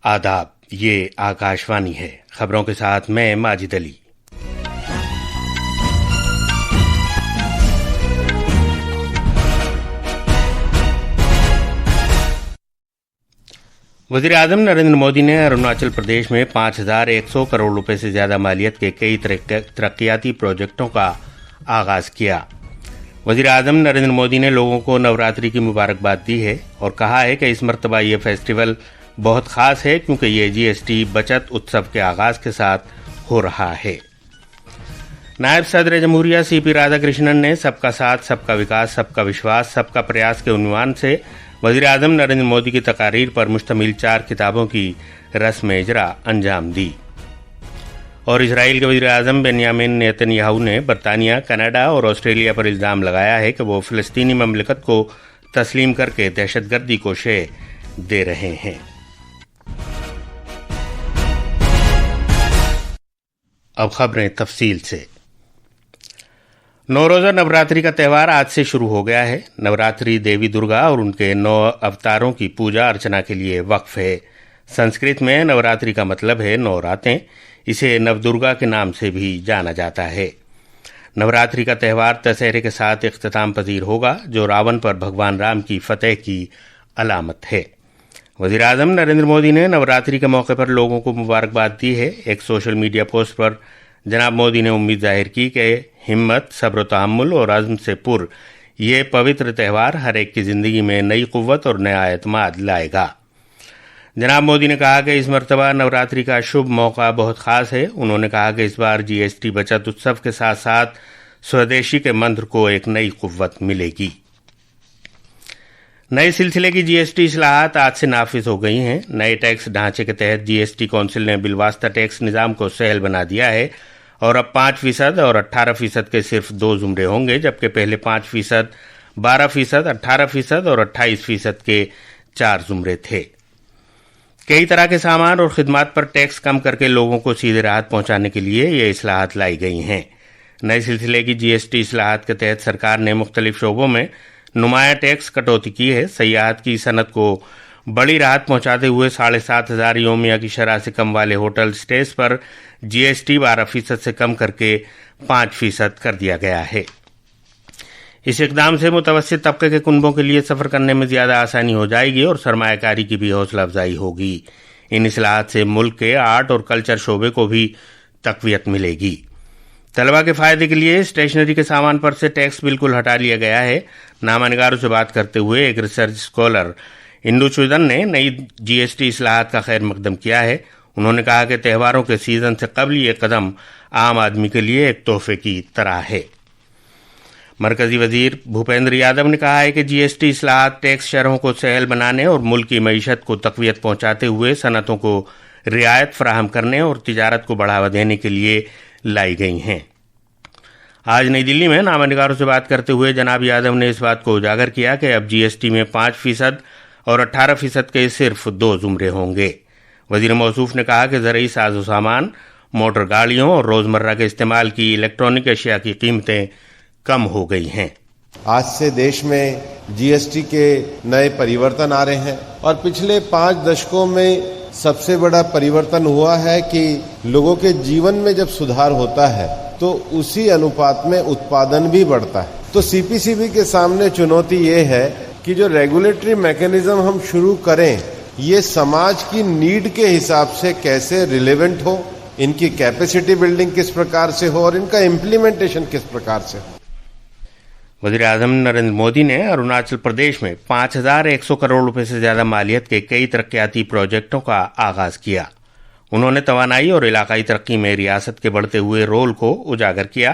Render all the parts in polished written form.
آداب، یہ آکاشوانی ہے۔ خبروں کے ساتھ میں ماجد علی۔ وزیر اعظم نریندر مودی نے اروناچل پردیش میں 5100 کروڑ روپے سے زیادہ مالیت کے کئی ترقیاتی پروجیکٹوں کا آغاز کیا۔ وزیر اعظم نریندر مودی نے لوگوں کو نوراتری کی مبارکباد دی ہے اور کہا ہے کہ اس مرتبہ یہ فیسٹیول بہت خاص ہے کیونکہ یہ جی ایس ٹی بچت اتسو کے آغاز کے ساتھ ہو رہا ہے۔ نائب صدر جمہوریہ سی پی رادھا کرشنن نے سب کا ساتھ، سب کا وکاس، سب کا وشواس، سب کا پریاس کے عنوان سے وزیر اعظم نریندر مودی کی تقاریر پر مشتمل 4 کتابوں کی رسم اجرا انجام دی۔ اور اسرائیل کے وزیر اعظم بنیامین نیتن یاہو نے برطانیہ، کینیڈا اور آسٹریلیا پر الزام لگایا ہے کہ وہ فلسطینی مملکت کو تسلیم کر کے دہشت گردی کو شے دے رہے ہیں۔ اب خبریں تفصیل سے۔ نوروزہ نوراتری کا تہوار آج سے شروع ہو گیا ہے۔ نوراتری دیوی درگا اور ان کے 9 اوتاروں کی پوجا ارچنا کے لیے وقف ہے۔ سنسکرت میں نوراتری کا مطلب ہے 9 راتیں، اسے نودرگا کے نام سے بھی جانا جاتا ہے۔ نوراتری کا تہوار دسہرے کے ساتھ اختتام پذیر ہوگا، جو راون پر بھگوان رام کی فتح کی علامت ہے۔ وزیر اعظم نریندر مودی نے نوراتری کے موقع پر لوگوں کو مبارکباد دی ہے۔ ایک سوشل میڈیا پوسٹ پر جناب مودی نے امید ظاہر کی کہ ہمت، صبر و تحمل اور عزم سے پر یہ پوتر تہوار ہر ایک کی زندگی میں نئی قوت اور نیا اعتماد لائے گا۔ جناب مودی نے کہا کہ اس مرتبہ نوراتری کا شبھ موقع بہت خاص ہے۔ انہوں نے کہا کہ اس بار جی ایس ٹی بچت اتسو کے ساتھ ساتھ سودیشی کے منتر کو ایک نئی قوت ملے گی۔ نئے سلسلے کی جی ایس ٹی اصلاحات آج سے نافذ ہو گئی ہیں۔ نئے ٹیکس ڈھانچے کے تحت جی ایس ٹی کونسل نے بالواسطہ ٹیکس نظام کو سہل بنا دیا ہے اور اب 5% اور 18% کے صرف 2 زمرے ہوں گے، جبکہ پہلے 5%، 12%، 18% اور 28% کے 4 زمرے تھے۔ کئی طرح کے سامان اور خدمات پر ٹیکس کم کر کے لوگوں کو سیدھے راحت پہنچانے کے لیے یہ اصلاحات لائی گئی ہیں۔ نئے سلسلے کی جی ایس ٹی اصلاحات کے تحت سرکار نے مختلف شعبوں میں نمایاں ٹیکس کٹوتی کی ہے۔ سیاحت کی صنعت کو بڑی راحت پہنچاتے ہوئے 7,500 یومیہ کی شرح سے کم والے ہوٹل سٹیز پر جی ایس ٹی 12% سے کم کر کے 5% کر دیا گیا ہے۔ اس اقدام سے متوسط طبقے کے کنبوں کے لیے سفر کرنے میں زیادہ آسانی ہو جائے گی اور سرمایہ کاری کی بھی حوصلہ افزائی ہوگی۔ ان اصلاحات سے ملک کے آرٹ اور کلچر شعبے کو بھی تقویت ملے گی۔ طلباء کے فائدے کے لیے اسٹیشنری کے سامان پر سے ٹیکس بالکل ہٹا لیا گیا ہے۔ نامہ نگاروں سے بات کرتے ہوئے ایک ریسرچ اسکالر اندو چودن نے نئی جی ایس ٹی اصلاحات کا خیر مقدم کیا ہے۔ انہوں نے کہا کہ تہواروں کے سیزن سے قبل یہ قدم عام آدمی کے لیے ایک تحفے کی طرح ہے۔ مرکزی وزیر بھوپیندر یادو نے کہا ہے کہ جی ایس ٹی اصلاحات ٹیکس شرحوں کو سہل بنانے اور ملک کی معیشت کو تقویت پہنچاتے ہوئے صنعتوں کو رعایت فراہم کرنے اور تجارت کو بڑھاوا دینے کے لیے لائی گئی ہیں۔ آج نئی دلی میں نامہ نگاروں سے بات کرتے ہوئے جناب یادو نے اس بات کو اجاگر کیا کہ اب جی ایس ٹی میں 5% اور 18% کے صرف 2 زمرے ہوں گے۔ وزیر موصوف نے کہا کہ زرعی ساز و سامان، موٹر گاڑیوں اور روزمرہ کے استعمال کی الیکٹرانک اشیاء کی قیمتیں کم ہو گئی ہیں۔ آج سے دیش میں جی ایس ٹی کے نئے پریورتن آ رہے ہیں اور پچھلے 5 دشکوں میں سب سے بڑا پریورتن ہوا ہے کہ لوگوں کے جیون میں جب سدھار ہوتا ہے تو اسی انوپات میں اتپادن بھی بڑھتا ہے۔ تو سی پی سی بی کے سامنے چنوتی یہ ہے کہ جو ریگولیٹری میکینزم ہم شروع کریں یہ سماج کی نیڈ کے حساب سے کیسے ریلیونٹ ہو، ان کی کیپیسٹی بلڈنگ کس پرکار سے ہو اور ان کا امپلیمنٹیشن کس پرکار سے ہو۔ وزیر اعظم نریندر مودی نے اروناچل پردیش میں 5100 کروڑ روپے سے زیادہ مالیت کے کئی ترقیاتی پروجیکٹوں کا آغاز کیا۔ انہوں نے توانائی اور علاقائی ترقی میں ریاست کے بڑھتے ہوئے رول کو اجاگر کیا۔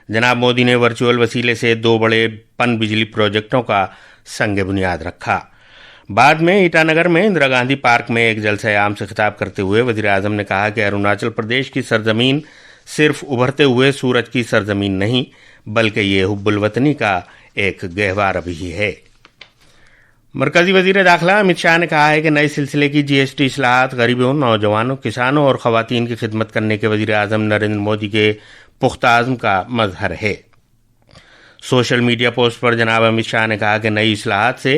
جناب مودی نے ورچوئل وسیلے سے 2 بڑے پن بجلی پروجیکٹوں کا سنگ بنیاد رکھا۔ بعد میں ایٹانگر میں اندرا گاندھی پارک میں ایک جلسہ عام سے خطاب کرتے ہوئے وزیر اعظم نے کہا کہ اروناچل پردیش کی سرزمین صرف ابھرتے ہوئے سورج کی سرزمین نہیں بلکہ یہ حب الوطنی کا ایک گہوارہ بھی ہے۔ مرکزی وزیر داخلہ امت شاہ نے کہا ہے کہ نئے سلسلے کی جی ایس ٹی اصلاحات غریبوں، نوجوانوں، کسانوں اور خواتین کی خدمت کرنے کے وزیر اعظم نریندر مودی کے پختہ عزم کا مظہر ہے۔ سوشل میڈیا پوسٹ پر جناب امت شاہ نے کہا کہ نئی اصلاحات سے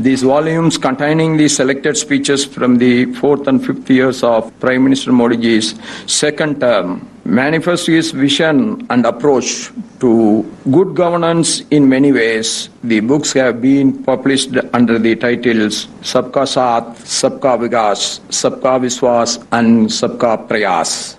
These volumes containing the selected speeches from the 4th and 5th years of Prime Minister Modi's second term manifest his vision and approach to good governance in many ways. The books have been published under the titles Sabka Saath, Sabka Vikas, Sabka Vishwas and Sabka Prayas.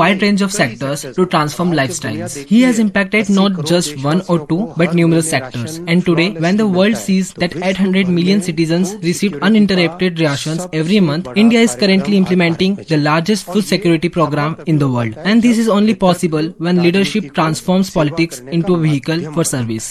wide range of sectors to transform lifestyles. He has impacted not just one or two but numerous sectors. And today, when the world sees that 800 million citizens receive uninterrupted rations every month, India is currently implementing the largest food security program in the world. And this is only possible when leadership transforms politics into a vehicle for service.